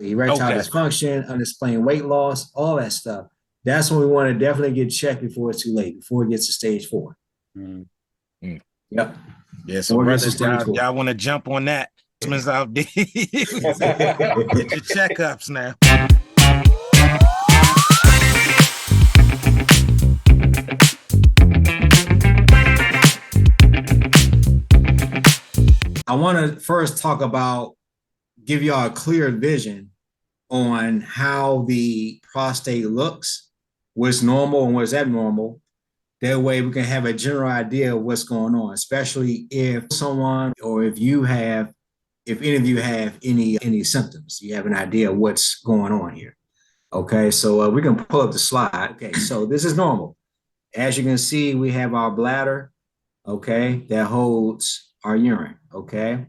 erectile Okay. dysfunction, unexplained weight loss, all that stuff. That's when we want to definitely get checked before it's too late, before it gets to stage 4. Mm. Yep. Yeah, so Before it gets to brothers, stage y'all, 4. y'all want to jump on that? Out there. Get your checkups now. I want to first talk about, give y'all a clear vision on how the prostate looks, what's normal and what's abnormal. That way we can have a general idea of what's going on, especially if someone or if any of you have any symptoms, you have an idea of what's going on here. Okay, so we can pull up the slide. Okay, so this is normal. As you can see, we have our bladder, okay, that holds our urine, okay?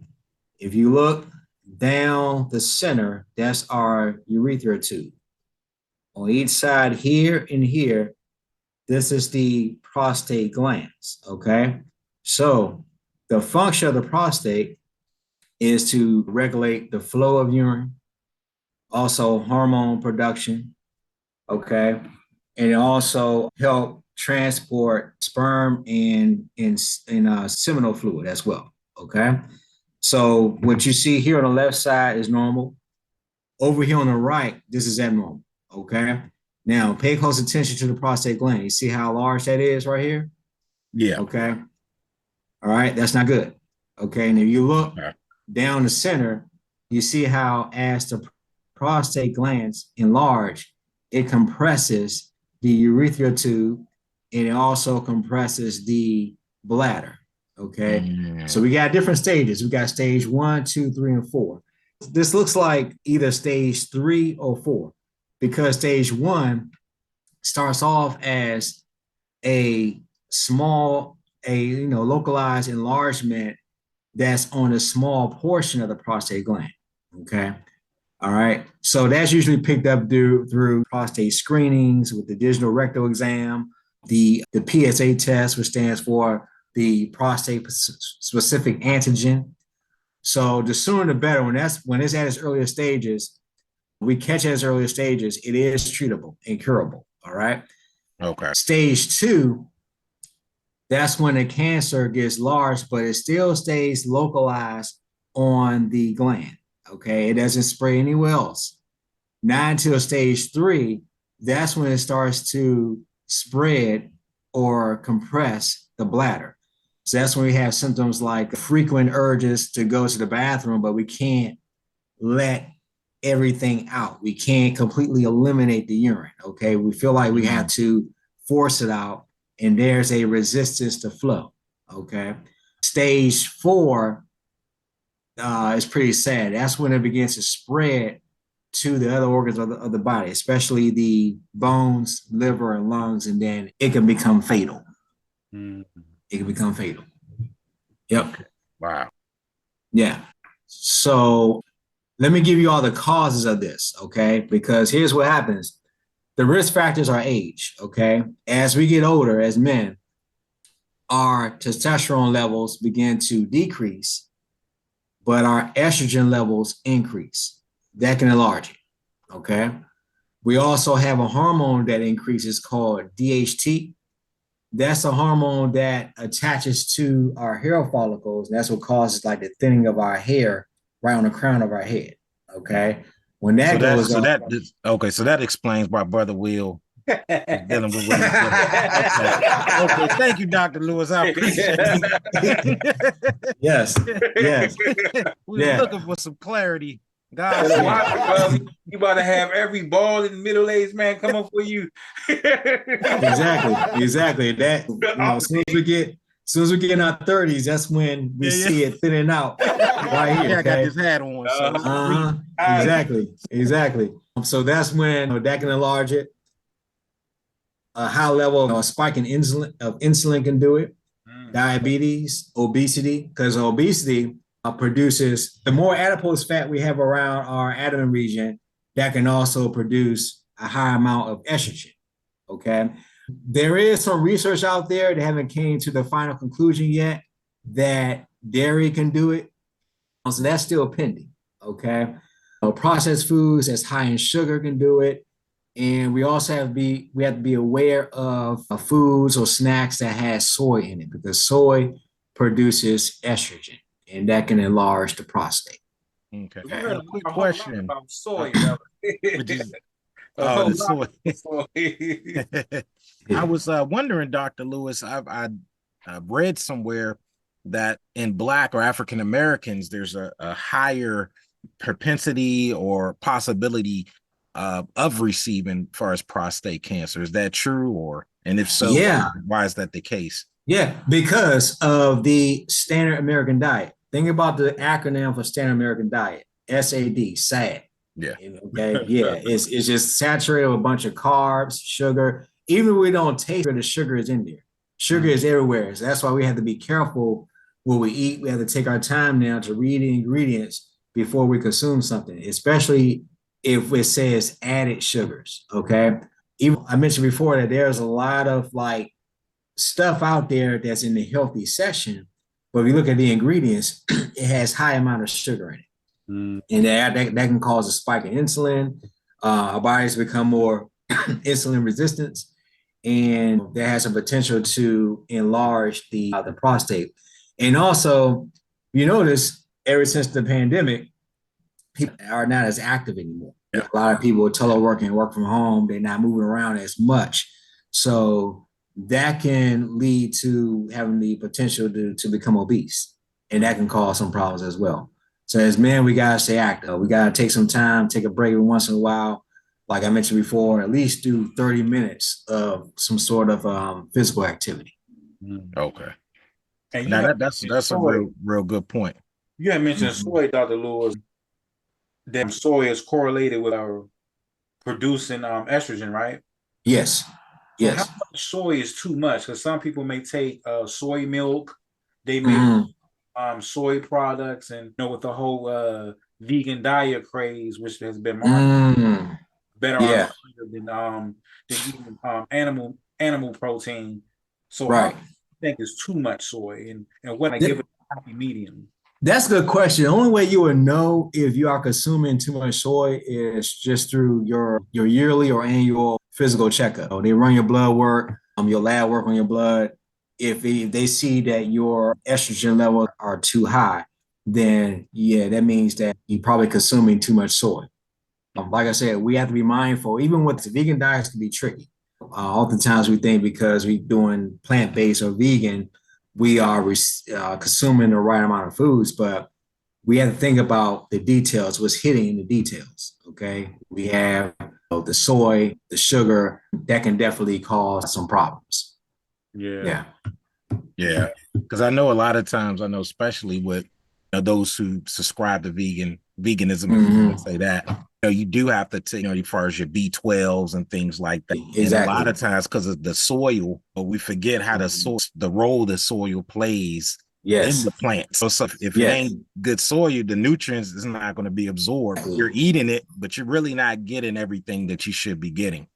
If you look down the center, that's our urethra tube. On each side here and here, this is the prostate glands, okay? So the function of the prostate is to regulate the flow of urine, also hormone production, okay? And it also help transport sperm and seminal fluid as well, okay? So what you see here on the left side is normal. Over here on the right, this is abnormal, okay? Now, pay close attention to the prostate gland. You see how large that is right here? Yeah. Okay. All right, that's not good. Okay, and if you look down the center, you see how as the prostate glands enlarge, it compresses the urethral tube and it also compresses the bladder. Okay, so we got different stages. We got stage 1, 2, 3, and 4. This looks like either stage 3 or 4 because stage 1 starts off as a small, localized enlargement that's on a small portion of the prostate gland. Okay. All right. So that's usually picked up through prostate screenings with the digital rectal exam, the PSA test, which stands for the prostate specific antigen. So the sooner the better. When it's at its earlier stages, we catch it at its earlier stages, it is treatable and curable. All right. Okay. Stage 2, that's when the cancer gets large, but it still stays localized on the gland. Okay, it doesn't spread anywhere else. Not until stage 3, that's when it starts to spread or compress the bladder. So that's when we have symptoms like frequent urges to go to the bathroom, but we can't let everything out. We can't completely eliminate the urine. Okay, we feel like we have to force it out, and there's a resistance to flow. Okay, stage 4 is pretty sad. That's when it begins to spread to the other organs of the body, especially the bones, liver, and lungs, and then it can become fatal. It can become fatal. Yep. Wow. Yeah. So let me give you all the causes of this, okay? Because here's what happens. The risk factors are age, okay? As we get older, as men, our testosterone levels begin to decrease, but our estrogen levels increase. That can enlarge it, okay? We also have a hormone that increases called DHT. That's a hormone that attaches to our hair follicles. And that's what causes like the thinning of our hair right on the crown of our head, okay? When that goes up. So that explains why Brother Will is dealing with what he's dealing with. Okay, thank you, Dr. Lewis. I appreciate it. Yes. We were looking for some clarity. God, you about to have every bald and middle-aged man come up for you. Exactly. That as soon as we get in our 30s, that's when we see it thinning out right here. Yeah, I got this hat on. So. Exactly. So that's when that can enlarge it. A high level of spike in insulin can do it. Diabetes, obesity, because obesity produces, the more adipose fat we have around our abdomen region, that can also produce a high amount of estrogen, okay? There is some research out there that haven't came to the final conclusion yet that dairy can do it. So that's still pending, okay? Processed foods that's high in sugar can do it. And we also have to be aware of foods or snacks that has soy in it because soy produces estrogen and that can enlarge the prostate. Okay. We heard A quick a whole lot question. about soy, brother. Which is A whole the lot soy. about soy. I was wondering, Dr. Lewis, I've read somewhere that in Black or African Americans, there's a higher propensity or possibility of receiving as far as prostate cancer. Is that true? And if so, Yeah, why is that the case? yeah, because of the standard American diet. Think about the acronym for standard American diet, SAD, SAD. Yeah. Okay, yeah, it's just saturated with a bunch of carbs, sugar. Even if we don't taste it, the sugar is in there. Sugar is everywhere. So that's why we have to be careful what we eat. We have to take our time now to read the ingredients before we consume something, especially if it says added sugars. Okay. Even I mentioned before that there's a lot of like stuff out there that's in the healthy section, but if you look at the ingredients, it has high amount of sugar in it. And that can cause a spike in insulin. Our bodies become more insulin resistant, and that has a potential to enlarge the prostate. And also, you notice ever since the pandemic, people are not as active anymore. Yeah. A lot of people are teleworking, work from home. They're not moving around as much. So that can lead to having the potential to become obese. And that can cause some problems as well. So as men, we gotta stay active. We gotta take some time, take a break every once in a while. Like I mentioned before, at least do 30 minutes of some sort of physical activity. Okay. And Now that's a real good point. You had mentioned soy, Dr. Lewis. That soy is correlated with our producing estrogen, right? Yes. Yes. How much soy is too much? Because some people may take soy milk, they may soy products, and with the whole vegan diet craze, which has been marketed better than eating animal protein. So right. I think it's too much soy, and what I give it a happy medium. That's a good question. The only way you would know if you are consuming too much soy is just through your yearly or annual physical checkup. They run your blood work, your lab work on your blood. If they see that your estrogen levels are too high, then yeah, that means that you're probably consuming too much soy. Like I said, we have to be mindful. Even with the vegan diets can be tricky. Oftentimes we think because we're doing plant-based or vegan, we are consuming the right amount of foods, but we have to think about the details, what's hitting in the details. Okay. We have the soy, the sugar, that can definitely cause some problems. Yeah. Yeah. Because I know a lot of times, especially with those who subscribe to veganism, if you would say that, you do have to take, as far as your B12s and things like that. Exactly. And a lot of times, because of the soil, but we forget how the role the soil plays in the plant. So if it ain't good soil, the nutrients is not going to be absorbed. You're eating it, but you're really not getting everything that you should be getting.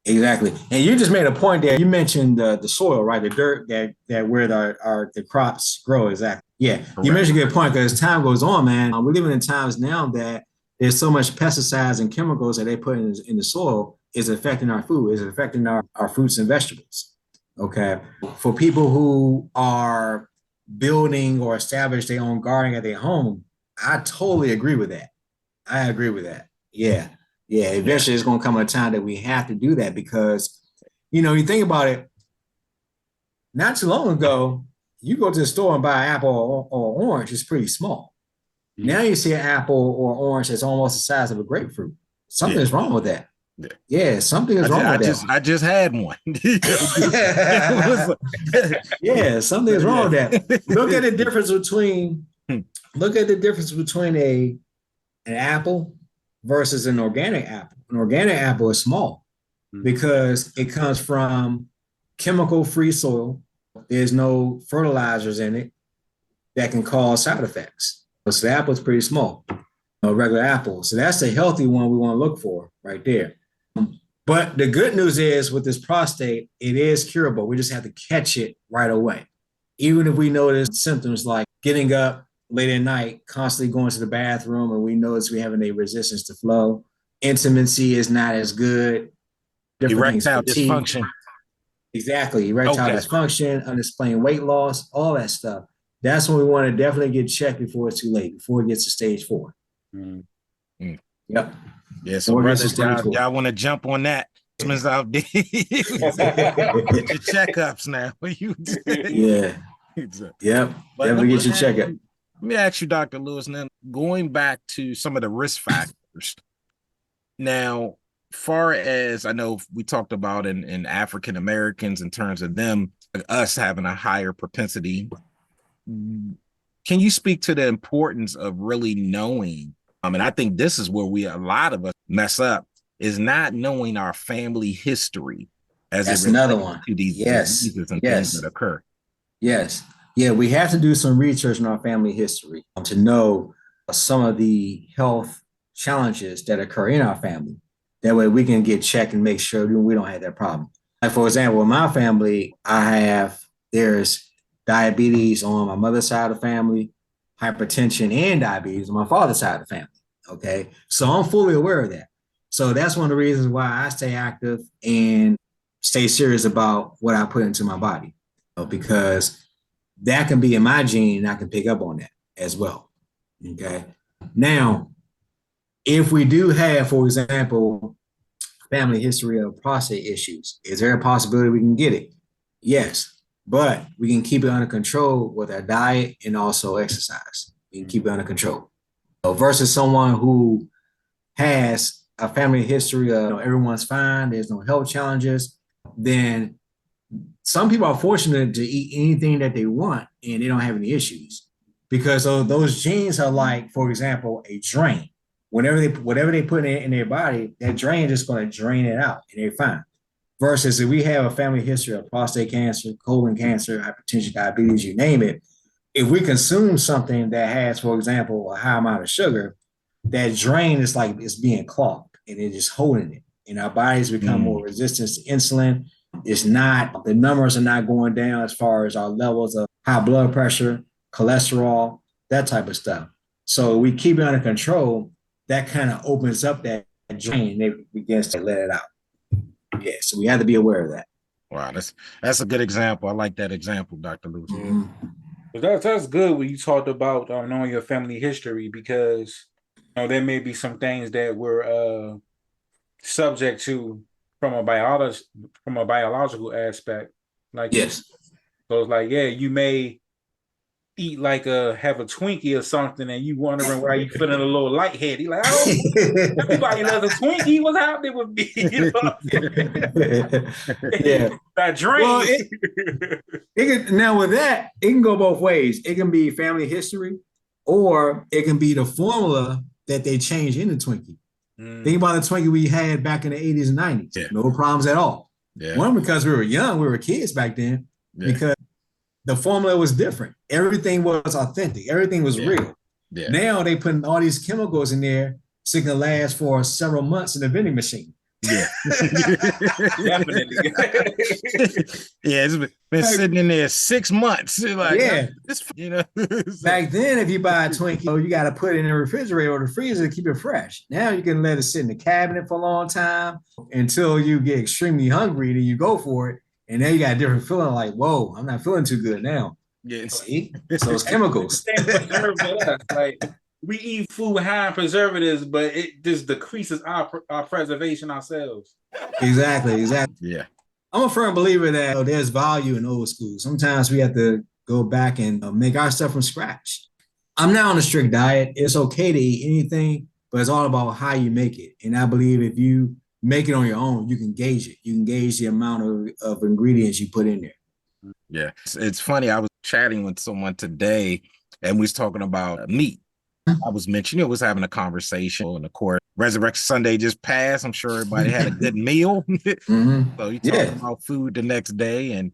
Exactly. And you just made a point there. You mentioned the soil, right? The dirt that where the crops grow. Exactly. Yeah. Correct. You mentioned a good point because as time goes on, man, we're living in times now that there's so much pesticides and chemicals that they put in the soil is affecting our food, is affecting our fruits and vegetables. Okay. For people who are building or establish their own garden at their home, I totally agree with that. I agree with that. Yeah. Yeah, eventually it's going to come a time that we have to do that because, you think about it, not too long ago, you go to the store and buy an apple or orange, it's pretty small. Now you see an apple or orange that's almost the size of a grapefruit. Something is wrong with that. Yeah, something is wrong with that. I just had one. Yeah, something is wrong with that. Look at the difference between an apple versus an organic apple. An organic apple is small because it comes from chemical-free soil. There's no fertilizers in it that can cause side effects. So the apple is pretty small, a regular apple. So that's a healthy one we want to look for right there. But the good news is with this prostate, it is curable. We just have to catch it right away. Even if we notice symptoms like getting up late at night, constantly going to the bathroom, and we notice we're having a resistance to flow. Intimacy is not as good. Different things, Erectile fatigue. dysfunction. Exactly. Erectile Okay. dysfunction, unexplained weight loss, all that stuff. That's when we want to definitely get checked before it's too late, before it gets to stage 4. Mm. Yep. Yeah. So brothers, y'all want to jump on that? Out there. Get your checkups now. Yeah. Yep. But definitely get your checkup. Let me ask you, Dr. Lewis, now going back to some of the risk factors. Now, far as I know, we talked about in African Americans in terms of us having a higher propensity. Can you speak to the importance of really knowing? And I think this is where a lot of us mess up, is not knowing our family history as That's it relates another one. to these diseases and things that occur. Yes. Yeah, we have to do some research in our family history to know some of the health challenges that occur in our family. That way we can get checked and make sure we don't have that problem. Like, for example, in my family, there's diabetes on my mother's side of the family, hypertension and diabetes on my father's side of the family. Okay. So I'm fully aware of that. So that's one of the reasons why I stay active and stay serious about what I put into my body, because that can be in my gene and I can pick up on that as well. Okay. Now, if we do have, for example, family history of prostate issues, is there a possibility we can get it? Yes, but we can keep it under control with our diet and also exercise. We can keep it under control. Versus someone who has a family history of everyone's fine, there's no health challenges, then some people are fortunate to eat anything that they want and they don't have any issues, because those genes are like, for example, a drain. Whatever they put in their body, that drain is just going to drain it out and they're fine. Versus if we have a family history of prostate cancer, colon cancer, hypertension, diabetes, you name it, if we consume something that has, for example, a high amount of sugar, that drain is like it's being clogged and it's just holding it. And our bodies become more resistant to insulin. The numbers are not going down as far as our levels of high blood pressure, cholesterol, that type of stuff. So we keep it under control. That kind of opens up that drain and it begins to let it out. Yeah, so we have to be aware of that. Wow, that's a good example. I like that example, Dr. Lewis. Mm-hmm. That's good when you talked about knowing your family history, because there may be some things that we're subject to from a biological aspect. Like, yes. So it's like, yeah, you may eat have a Twinkie or something, and you wondering why you feeling a little lightheaded. You're like, everybody loves a Twinkie. What's happening with me? You know? Yeah, that drain. Well, now with that, it can go both ways. It can be family history, or it can be the formula that they change in the Twinkie. Think about the Twinkie we had back in the 80s and 90s. Yeah. No problems at all. Yeah. One, because we were young, we were kids back then, because the formula was different. Everything was authentic. Everything was real. Yeah. Now they put all these chemicals in there so it can last for several months in the vending machine. Yeah. Definitely. Yeah, it's been sitting in there 6 months. Like, Back then, if you buy a Twinkie, you got to put it in the refrigerator or the freezer to keep it fresh. Now you can let it sit in the cabinet for a long time until you get extremely hungry, then you go for it. And then you got a different feeling, like, whoa, I'm not feeling too good now. Yeah. See? So it's chemicals. Like, we eat food high in preservatives, but it just decreases our preservation ourselves. Exactly. Yeah. I'm a firm believer that there's value in old school. Sometimes we have to go back and make our stuff from scratch. I'm not on a strict diet. It's okay to eat anything, but it's all about how you make it. And I believe if you make it on your own, you can gauge it. You can gauge the amount of ingredients you put in there. Yeah. It's funny. I was chatting with someone today and we was talking about meat. I was mentioning, was having a conversation, and of course, Resurrection Sunday just passed. I'm sure everybody had a good meal. So you talking about food the next day, and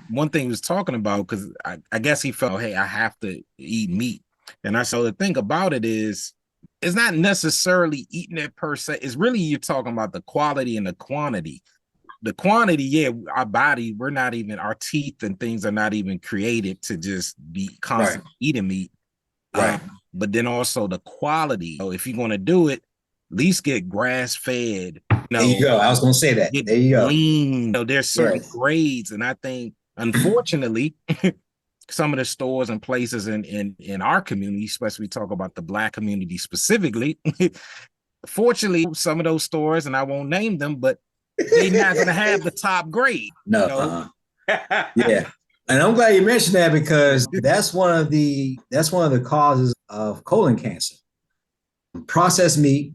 one thing he was talking about, because I guess he felt, hey, I have to eat meat, and I said the thing about it is, it's not necessarily eating it per se. It's really you're talking about the quality and the quantity. The quantity, our body, our teeth and things are not even created to just be constantly eating meat. Right. But then also the quality. So if you're going to do it, at least get grass fed. There you go. I was going to say that. Get there you go. Lean. There's certain Yes. grades, and I think, unfortunately, some of the stores and places in our community, especially we talk about the Black community specifically. Fortunately, some of those stores, and I won't name them, but they're not going to have the top grade. No. Yeah. And I'm glad you mentioned that, because that's one of the causes of colon cancer. Processed meat,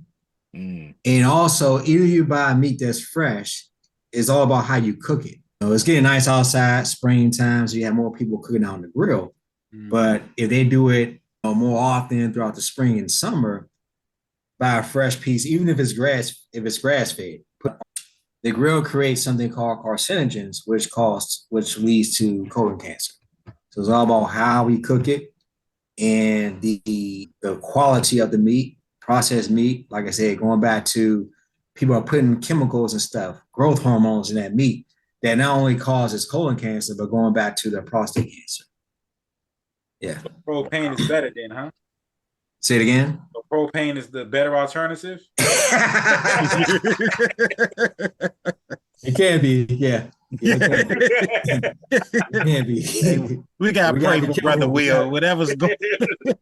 and also either you buy meat that's fresh, it's all about how you cook it. It's getting nice outside, springtime, so you have more people cooking out on the grill. But if they do it more often throughout the spring and summer, buy a fresh piece, even if it's grass fed. The grill creates something called carcinogens, which leads to colon cancer. So it's all about how we cook it and the quality of the meat, processed meat. Like I said, going back to people are putting chemicals and stuff, growth hormones in that meat that not only causes colon cancer, but going back to the prostate cancer. Yeah. So propane is better then, huh? Say it again. So propane is the better alternative? It can be, yeah. It can be. Hey, we got to pray for Brother Will. Whatever's going on.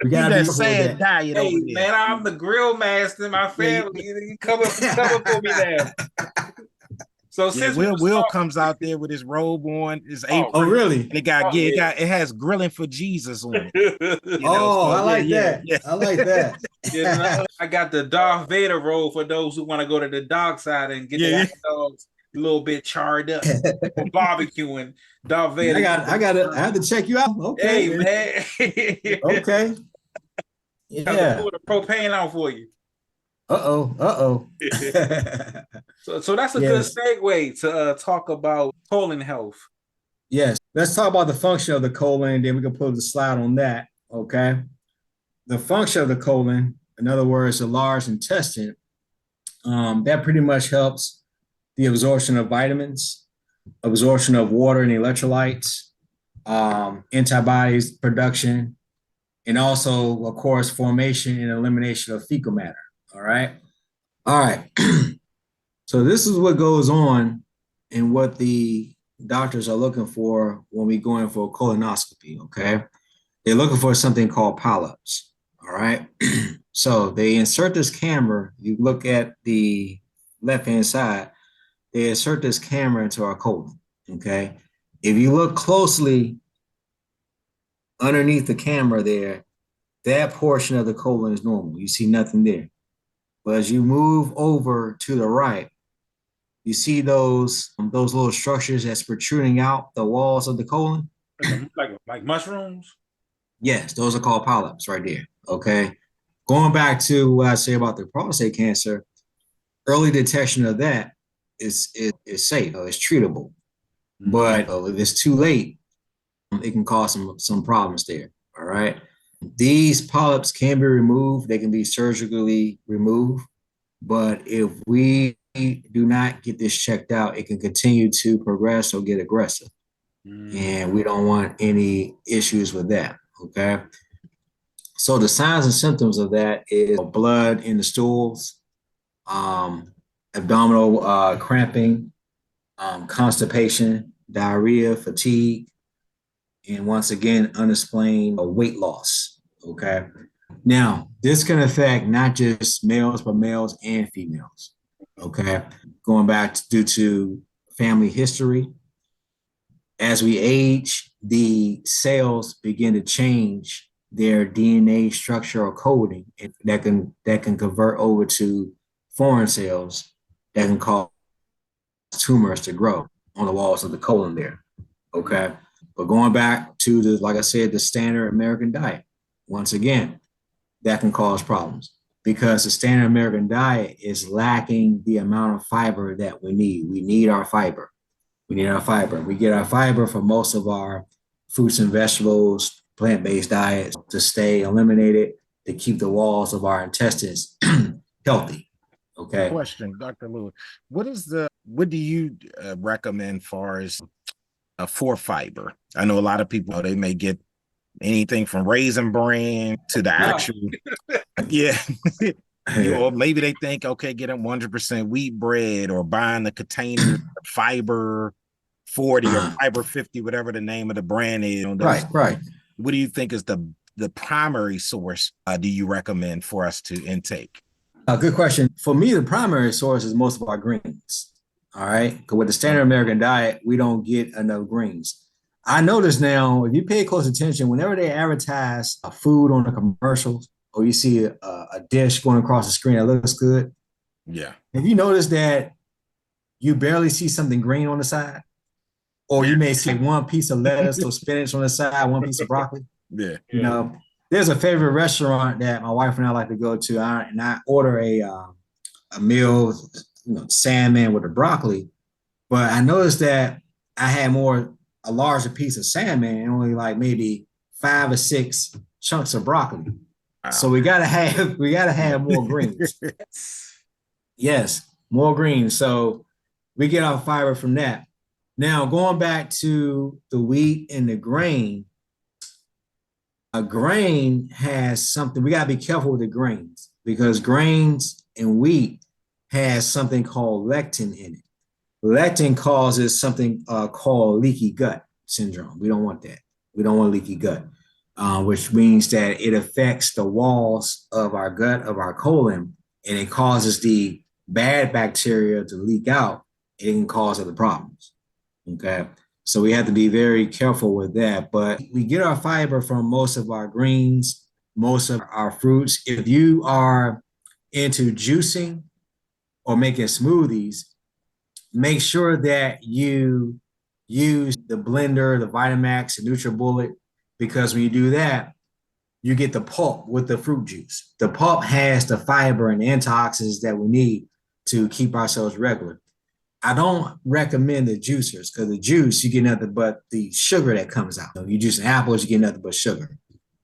We got that sad diet hey, over there. Man, I'm the grill master in my family. You come up for me now. So since Will comes out there with his robe on, his apron. Oh, really? And it has grilling for Jesus on it. I like that. Yeah. I like that. I got the Darth Vader robe for those who want to go to the dark side and get the dogs a little bit charred up for barbecuing. Darth Vader. I have to check you out. Okay. Hey, man. Okay. Yeah. Pull the propane out for you. Uh-oh. So that's a good segue to talk about colon health. Yes. Let's talk about the function of the colon, then we can put the slide on that. Okay. The function of the colon, in other words, the large intestine, that pretty much helps the absorption of vitamins, absorption of water and electrolytes, antibodies production, and also, of course, formation and elimination of fecal matter. All right. So this is what goes on and what the doctors are looking for when we go in for a colonoscopy, okay? They're looking for something called polyps, all right? So they insert this camera. You look at the left-hand side, they insert this camera into our colon, okay? If you look closely underneath the camera there, that portion of the colon is normal. You see nothing there. But as you move over to the right, you see those little structures that's protruding out the walls of the colon? Like mushrooms? Yes, those are called polyps right there, okay? Going back to what I say about the prostate cancer, early detection of that is safe, it's treatable. But if it's too late, it can cause some problems there, all right? These polyps can be removed. They can be surgically removed. But if we do not get this checked out, it can continue to progress or get aggressive. And we don't want any issues with that, okay? So the signs and symptoms of that is blood in the stools, abdominal cramping, constipation, diarrhea, fatigue, and once again, unexplained weight loss, okay? Now, this can affect not just males, but males and females, okay? Going back due to family history. As we age, the cells begin to change their DNA structure or coding that can convert over to foreign cells that can cause tumors to grow on the walls of the colon there, okay? But going back to like I said, the standard American diet, once again, that can cause problems because the standard American diet is lacking the amount of fiber that we need. We need our fiber. We get our fiber from most of our fruits and vegetables, plant-based diets to stay eliminated, to keep the walls of our intestines healthy. Okay. Question, Dr. Lewis. What do you recommend for fiber? I know a lot of people, they may get anything from Raisin Bran to the actual, yeah. Or maybe they think, okay, get them 100% wheat bread or buying the container fiber 40 or fiber 50, whatever the name of the brand is. Right. What do you think is the primary source do you recommend for us to intake? Good question. For me, the primary source is most of our greens. All right. Because with the standard American diet, we don't get enough greens. I notice now, if you pay close attention, whenever they advertise a food on the commercials, or you see a dish going across the screen that looks good. Yeah. Have you noticed that you barely see something green on the side? Or you may see one piece of lettuce or spinach on the side, one piece of broccoli. Yeah. You know, there's a favorite restaurant that my wife and I like to go to, and I order a meal, salmon with the broccoli. But I noticed that I had a larger piece of salmon and only like maybe 5 or 6 chunks of broccoli. Wow. So we gotta have more greens. Yes, more greens. So we get our fiber from that. Now going back to the wheat and the grain, a grain has something. We gotta be careful with the grains because grains and wheat has something called lectin in it. Lectin causes something called leaky gut syndrome. We don't want that. We don't want leaky gut. Which means that it affects the walls of our gut, of our colon, and it causes the bad bacteria to leak out. It can cause other problems. Okay. So we have to be very careful with that. But we get our fiber from most of our greens, most of our fruits. If you are into juicing or making smoothies, make sure that you use the blender, the Vitamax, the NutriBullet, because when you do that, you get the pulp with the fruit juice. The pulp has the fiber and the antioxidants that we need to keep ourselves regular. I don't recommend the juicers because the juice, you get nothing but the sugar that comes out. You juice apples, you get nothing but sugar.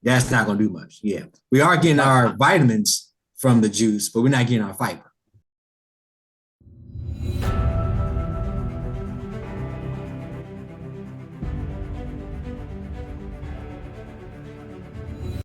That's not going to do much. Yeah. We are getting our vitamins from the juice, but we're not getting our fiber.